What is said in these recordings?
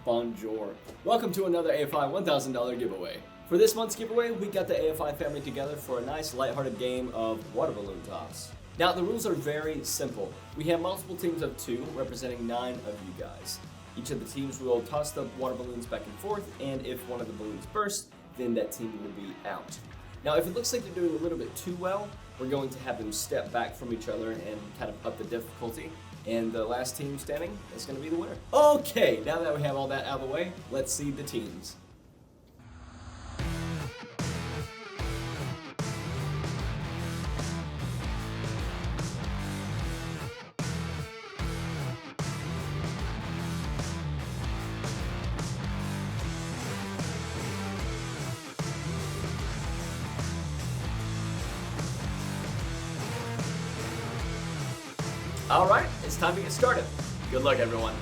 Bonjour. Welcome to another AFI $1,000 giveaway. For this month's giveaway, we got the AFI family together for a nice lighthearted game of water balloon toss. Now, the rules are very simple. We have multiple teams of 2 representing 9 of you guys. Each of the teams will toss the water balloons back and forth, and if one of the balloons bursts, then that team will be out. Now, if it looks like they're doing a little bit too well, we're going to have them step back from each other and kind of up the difficulty. And the last team standing is going to be the winner. Okay, now that we have all that out of the way, let's see the teams. All right, it's time to get started. Good luck, everyone.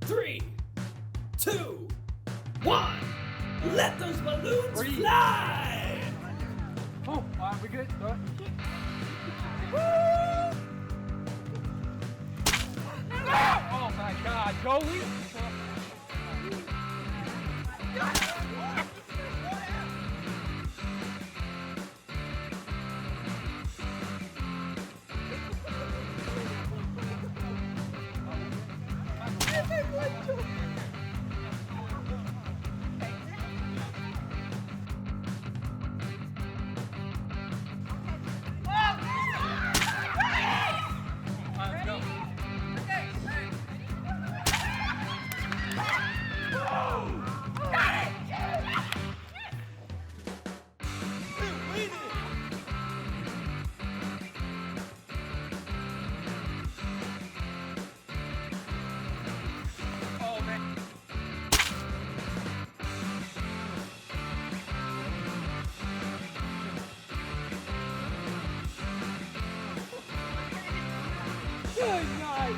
3, 2, 1. Let those balloons fly! Oh, we good? Woo! Oh my God, Joey! Good night!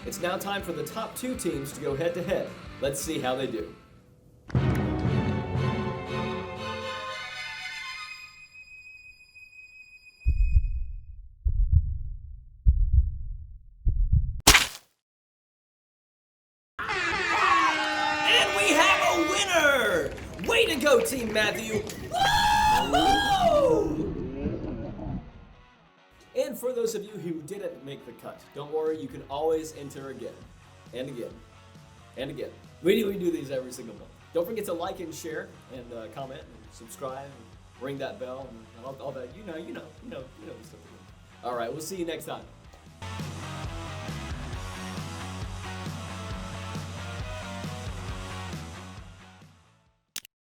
It's now time for the top 2 teams to go head to head. Let's see how they do. And we have a winner! Way to go, Team Matthew! Woo! And for those of you who didn't make the cut, don't worry, you can always enter again, and again, and again. We do these every single month. Don't forget to like and share, and comment, and subscribe, and ring that bell, and all that. You know the stuff. All right, we'll see you next time.